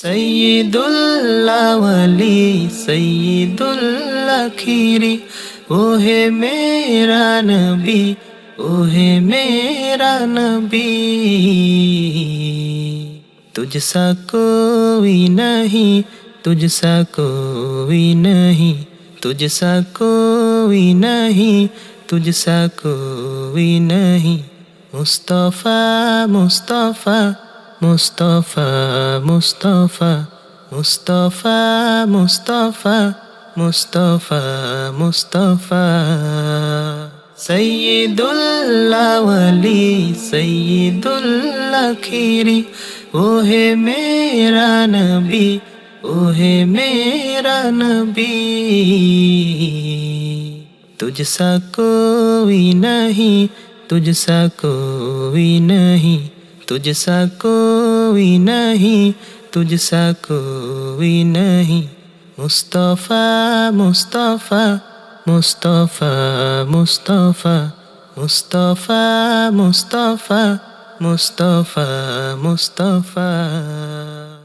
सय्यदुल अवली सय्यदुल आखिरी, ओ है मेरा नबी, ओ है मेरा नबी। तुझसा कोई नहीं, तुझसा कोई नहीं, तुझसा कोई नहीं, तुझसा कोई नहीं। मुस्तफा मुस्तफा मुस्तफा मुस्तफा मुस्तफा मुस्तफा मुस्तफा मुस्तफा। सय्यदुल अवली सय्यदुल आखिरी, ओ है मेरा नबी, ओ है मेरा नबी। तुझसा कोई नहीं, तुझसा कोई नहीं, तुझसा कोई नहीं, तुझसा कोई नहीं। मुस्तफा मुस्तफा मुस्तफा मुस्तफा मुस्तफा मुस्तफा मुस्तफा मुस्तफा।